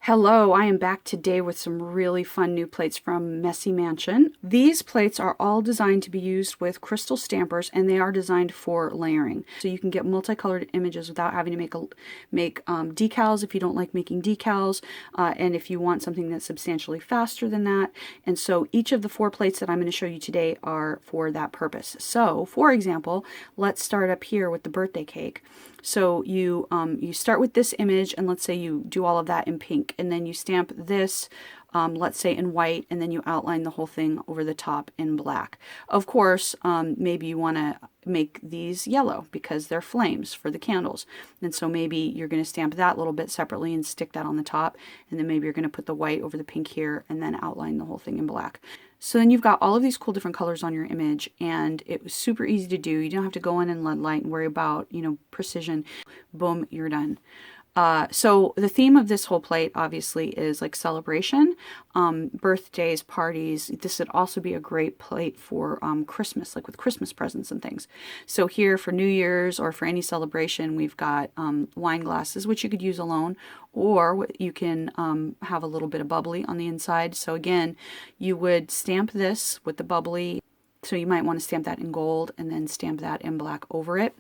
Hello, I am back today with some really fun new plates from Messy Mansion. These plates are all designed to be used with crystal stampers, and they are designed for layering. So you can get multicolored images without having to make decals if you don't like making decals, and if you want something that's substantially faster than that. And so each of the 4 plates that I'm going to show you today are for that purpose. So, for example, let's start up here with the birthday cake. So you start with this image, and let's say you do all of that in pink, and then you stamp this, let's say in white, and then you outline the whole thing over the top in black. Of course, maybe you want to make these yellow because they're flames for the candles. And so maybe you're going to stamp that little bit separately and stick that on the top, and then maybe you're going to put the white over the pink here and then outline the whole thing in black. So then you've got all of these cool different colors on your image, and it was super easy to do. You don't have to go in and lead light and worry about, precision. Boom, you're done. So the theme of this whole plate obviously is like celebration, birthdays, parties. This would also be a great plate for Christmas, like with Christmas presents and things. So here for New Year's or for any celebration, we've got wine glasses, which you could use alone, or you can have a little bit of bubbly on the inside. So again, you would stamp this with the bubbly. So you might want to stamp that in gold and then stamp that in black over it.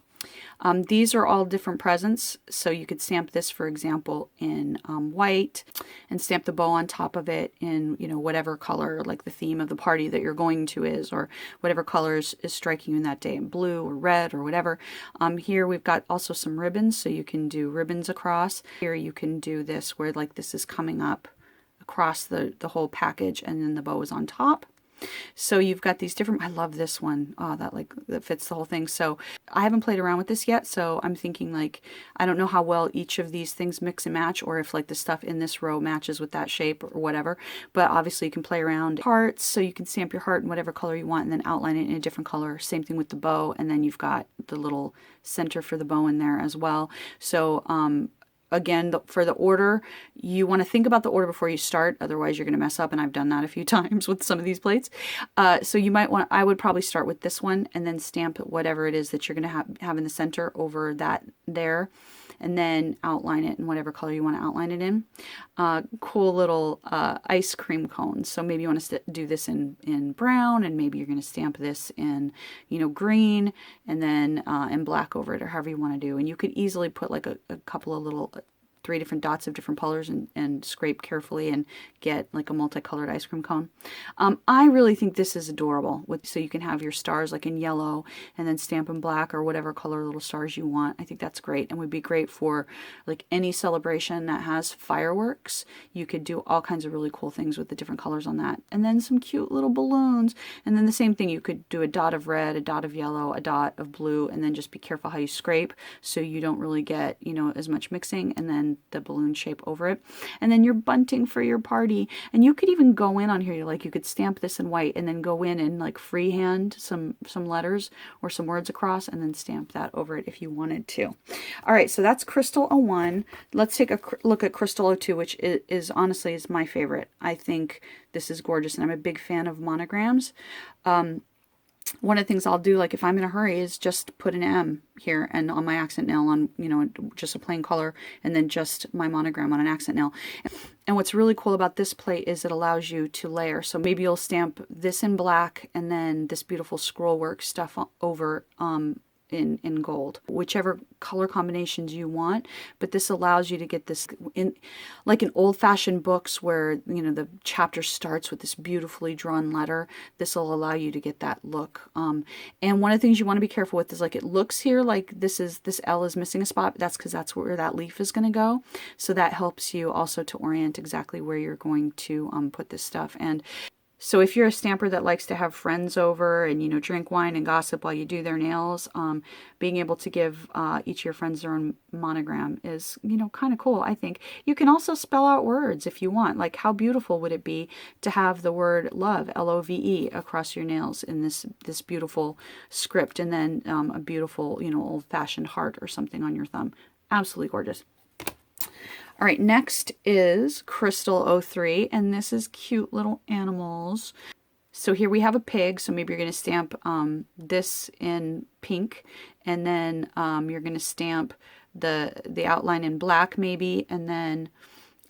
These are all different presents, so you could stamp this, for example, in white, and stamp the bow on top of it in, whatever color, like the theme of the party that you're going to is, or whatever colors is striking you in that day, blue or red or whatever. Here we've got also some ribbons, so you can do ribbons across. Here you can do this where like this is coming up across the whole package, and then the bow is on top. So you've got these different, I love this one. Oh, that fits the whole thing. So I haven't played around with this yet, so I'm thinking like, I don't know how well each of these things mix and match, or if like the stuff in this row matches with that shape or whatever. But obviously you can play around hearts, so you can stamp your heart in whatever color you want and then outline it in a different color. Same thing with the bow, and then you've got the little center for the bow in there as well. So again, for the order, you want to think about the order before you start, otherwise you're going to mess up, and I've done that a few times with some of these plates. So you might want, I would probably start with this one and then stamp whatever it is that you're going to have in the center over that there, and then outline it in whatever color you want to outline it in. Cool little ice cream cones. So maybe you want to do this in brown, and maybe you're going to stamp this in, green, and then in black over it, or however you want to do. And you could easily put like a couple of little 3 different dots of different colors and scrape carefully and get like a multicolored ice cream cone. I really think this is adorable. So you can have your stars like in yellow and then stamp in black or whatever color little stars you want. I think that's great, and would be great for like any celebration that has fireworks. You could do all kinds of really cool things with the different colors on that. And then some cute little balloons. And then the same thing, you could do a dot of red, a dot of yellow, a dot of blue, and then just be careful how you scrape so you don't really get, as much mixing, and then the balloon shape over it. And then your bunting for your party. And you could even go in on here, like you could stamp this in white and then go in and like freehand some letters or some words across, and then stamp that over it if you wanted to. All right, so that's Crystal 01. Let's take a look at Crystal 02, which is honestly is my favorite. I think this is gorgeous, and I'm a big fan of monograms. One of the things I'll do, like if I'm in a hurry, is just put an M here and on my accent nail on, just a plain color, and then just my monogram on an accent nail. And what's really cool about this plate is it allows you to layer. So maybe you'll stamp this in black and then this beautiful scroll work stuff over in gold, whichever color combinations you want. But this allows you to get this in like in old-fashioned books where the chapter starts with this beautifully drawn letter. This will allow you to get that look. And one of the things you want to be careful with is like it looks here like this L is missing a spot, but that's because that's where that leaf is going to go. So that helps you also to orient exactly where you're going to put this stuff. And so if you're a stamper that likes to have friends over and, drink wine and gossip while you do their nails, being able to give each of your friends their own monogram is, kind of cool, I think. You can also spell out words if you want. Like, how beautiful would it be to have the word love, L-O-V-E, across your nails in this beautiful script, and then a beautiful, old-fashioned heart or something on your thumb. Absolutely gorgeous. All right, next is Crystal 03, and this is cute little animals. So here we have a pig, so maybe you're going to stamp this in pink, and then you're going to stamp the outline in black maybe, and then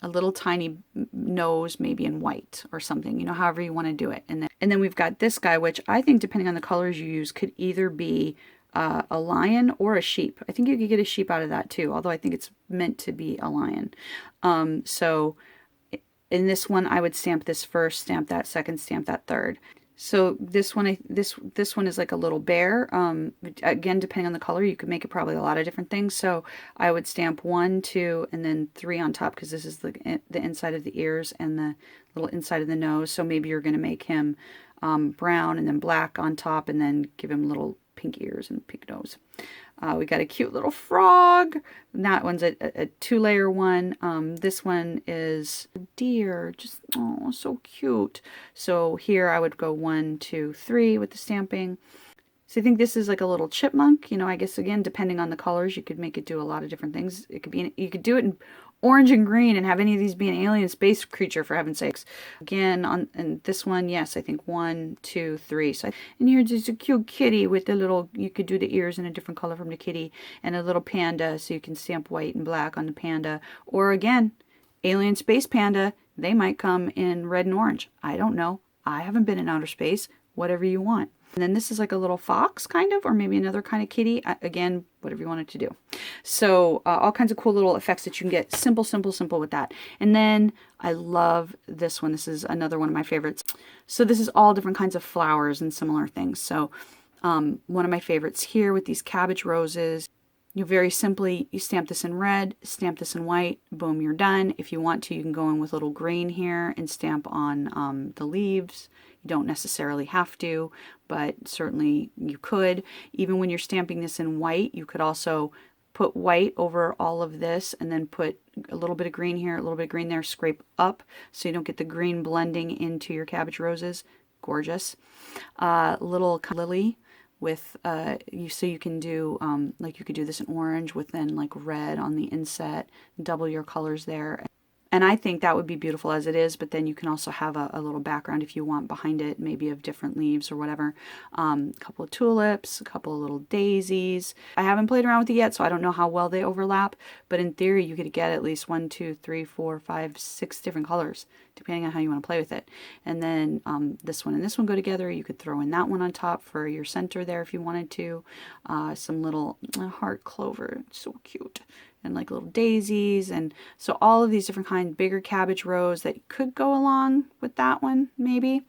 a little tiny nose, maybe in white or something, you know, however you want to do it. And then we've got this guy, which I think depending on the colors you use could either be a lion or a sheep. I think you could get a sheep out of that too, although I think it's meant to be a lion. So in this one, I would stamp this first, stamp that second, stamp that third. So this one, this one is like a little bear. Again, depending on the color, you could make it probably a lot of different things. So I would stamp 1, 2, and then 3 on top, because this is the inside of the ears and the little inside of the nose. So maybe you're going to make him brown and then black on top, and then give him little pink ears and pink nose. We got a cute little frog. That one's a 2-layer one. This one is a deer. Just, oh, so cute. So here I would go 1, 2, 3 with the stamping. So I think this is like a little chipmunk. You know, I guess again, depending on the colors, you could make it do a lot of different things. It could be, you could do it in orange and green and have any of these be an alien space creature, for heaven's sakes. Again, and this one, yes, I think 1, 2, 3. So, and here's just a cute kitty with the little, you could do the ears in a different color from the kitty, and a little panda, so you can stamp white and black on the panda. Or again, alien space panda, they might come in red and orange. I don't know. I haven't been in outer space. Whatever you want. And then this is like a little fox, kind of, or maybe another kind of kitty. Again, whatever you want it to do. So all kinds of cool little effects that you can get. Simple, simple, simple with that. And then I love this one. This is another one of my favorites. So this is all different kinds of flowers and similar things. So one of my favorites here with these cabbage roses. You very simply, you stamp this in red, stamp this in white, boom, you're done. If you want to, you can go in with a little green here and stamp on the leaves. You don't necessarily have to, but certainly you could. Even when you're stamping this in white, you could also put white over all of this and then put a little bit of green here, a little bit of green there, scrape up so you don't get the green blending into your cabbage roses. Gorgeous. Little lily with so you can do like you could do this in orange with then like red on the inset, double your colors there. And I think that would be beautiful as it is, but then you can also have a little background if you want behind it, maybe of different leaves or whatever. A couple of tulips, a couple of little daisies. I haven't played around with it yet, so I don't know how well they overlap, but in theory you could get at least 1, 2, 3, 4, 5, 6 different colors, depending on how you want to play with it. And then this one and this one go together. You could throw in that one on top for your center there if you wanted to. Some little heart clover, so cute. And like little daisies, and so all of these different kinds, bigger cabbage rows that could go along with that one maybe.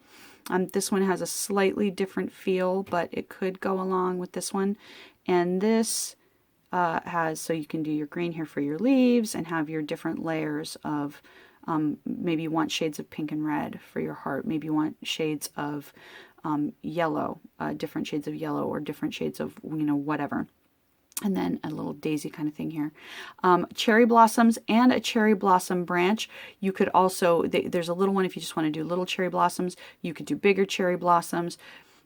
This one has a slightly different feel, but it could go along with this one. And this has, so you can do your green here for your leaves and have your different layers of, maybe you want shades of pink and red for your heart. Maybe you want shades of yellow, different shades of yellow, or different shades of, you know, whatever. And then a little daisy kind of thing here. Cherry blossoms and a cherry blossom branch. You could also, there's a little one if you just want to do little cherry blossoms. You could do bigger cherry blossoms.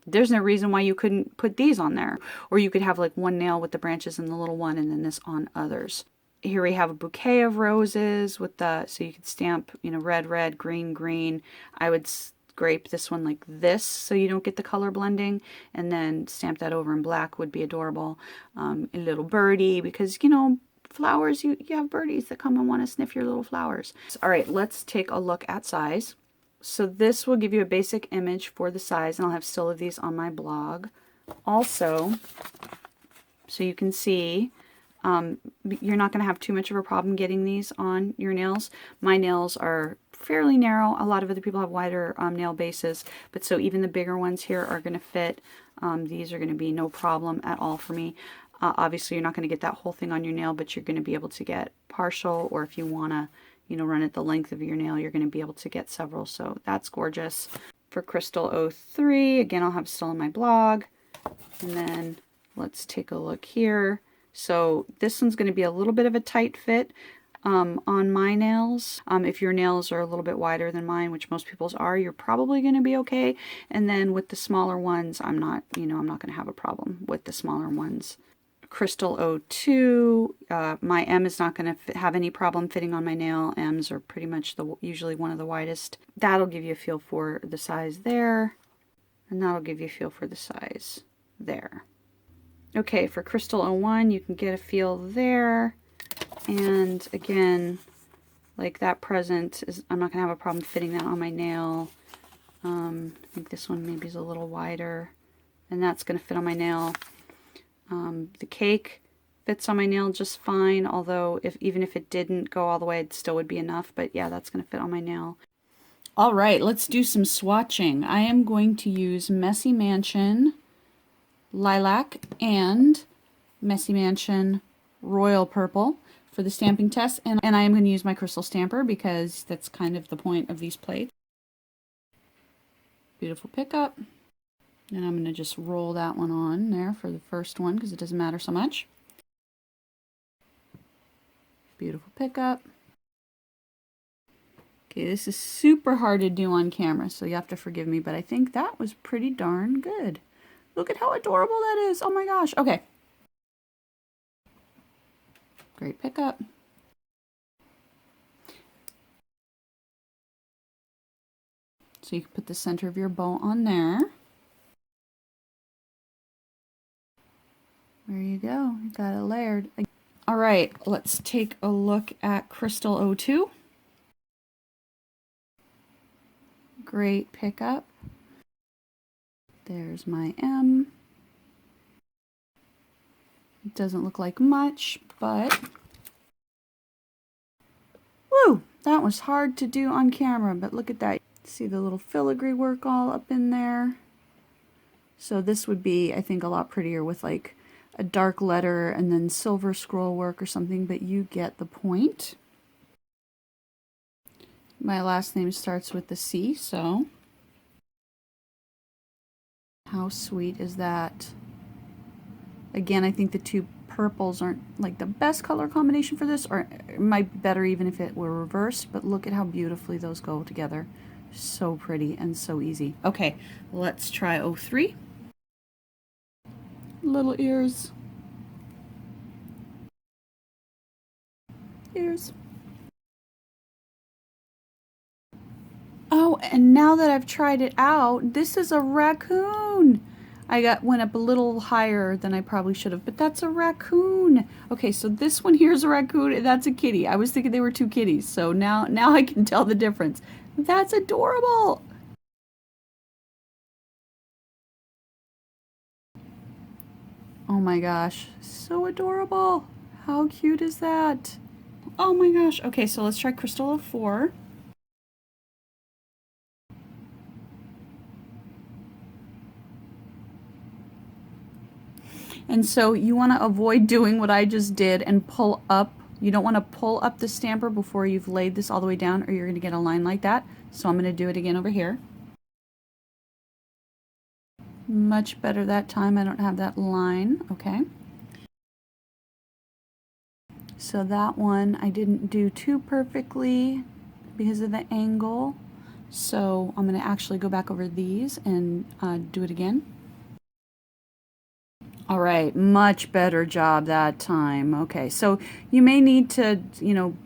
There's no reason why you couldn't put these on there. Or you could have like one nail with the branches and the little one, and then this on others. Here we have a bouquet of roses with the, so you could stamp, you know, red, red, green, green. I would scrape this one like this so you don't get the color blending, and then stamp that over in black would be adorable. A little birdie, because, you know, flowers, you have birdies that come and want to sniff your little flowers. All right, let's take a look at size. So this will give you a basic image for the size, and I'll have still of these on my blog also, so you can see. You're not going to have too much of a problem getting these on your nails. My nails are fairly narrow. A lot of other people have wider nail bases, but so even the bigger ones here are going to fit. These are going to be no problem at all for me. Obviously, you're not going to get that whole thing on your nail, but you're going to be able to get partial, or if you want to, you know, run it the length of your nail, you're going to be able to get several. So that's gorgeous. For Crystal 03, again, I'll have still on my blog. And then let's take a look here. So this one's going to be a little bit of a tight fit on my nails. If your nails are a little bit wider than mine, which most people's are, you're probably going to be okay. And then with the smaller ones, I'm not going to have a problem with the smaller ones. Crystal 02, my M is not going to have any problem fitting on my nail. M's are pretty much usually one of the widest. That'll give you a feel for the size there, and that'll give you a feel for the size there. Okay, for Crystal 01, you can get a feel there. And again, Like that present is, I'm not gonna have a problem fitting that on my nail. I think this one maybe is a little wider, and that's gonna fit on my nail. The cake fits on my nail just fine, although even if it didn't go all the way, it still would be enough. But yeah, that's gonna fit on my nail. All right, let's do some swatching. I am going to use Messy Mansion Lilac and Messy Mansion Royal Purple for the stamping test, and I am going to use my crystal stamper because that's kind of the point of these plates. Beautiful pickup. And I'm going to just roll that one on there for the first one because it doesn't matter so much. Beautiful pickup. Okay, this is super hard to do on camera, so you have to forgive me, but I think that was pretty darn good. Look at how adorable that is. Oh my gosh. Okay. Great pickup. So you can put the center of your bow on there. There you go. You got it layered. All right, let's take a look at Crystal 02. Great pickup. There's my M. It doesn't look like much, but woo! That was hard to do on camera, but look at that. See the little filigree work all up in there. So this would be, I think, a lot prettier with like a dark letter and then silver scroll work or something, but you get the point. My last name starts with the C, so how sweet is that? Again, I think the two purples aren't like the best color combination for this, or it might be better even if it were reversed, but look at how beautifully those go together. So pretty and so easy. Okay, let's try 03. Little ears. Ears. Oh, and now that I've tried it out, this is a raccoon. Went up a little higher than I probably should have, but that's a raccoon. Okay, so this one here is a raccoon, and that's a kitty. I was thinking they were two kitties, so now I can tell the difference. That's adorable. Oh my gosh, so adorable. How cute is that? Oh my gosh. Okay, so let's try Crystal 04. And so you want to avoid doing what I just did and pull up. You don't want to pull up the stamper before you've laid this all the way down, or you're going to get a line like that. So I'm going to do it again over here. Much better that time. I don't have that line. Okay. So that one I didn't do too perfectly because of the angle. So I'm going to actually go back over these and do it again. All right, much better job that time. Okay, so you may need to,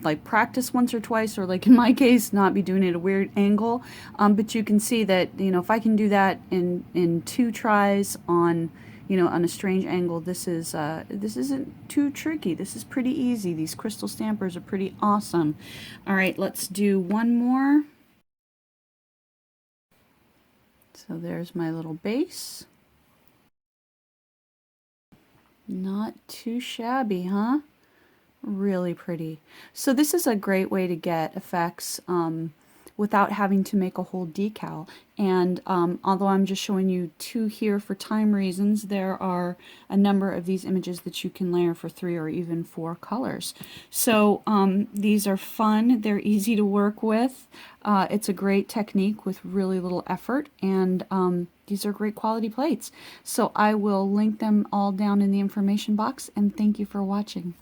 like practice once or twice, or like in my case, not be doing it at a weird angle. But you can see that, if I can do that in 2 tries on, on a strange angle, this isn't too tricky. This is pretty easy. These crystal stampers are pretty awesome. All right, let's do one more. So there's my little base. Not too shabby, huh? Really pretty. So this is a great way to get effects without having to make a whole decal. And although I'm just showing you 2 here for time reasons, there are a number of these images that you can layer for 3 or even 4 colors. So these are fun. They're easy to work with. It's a great technique with really little effort, and these are great quality plates. So I will link them all down in the information box, and thank you for watching.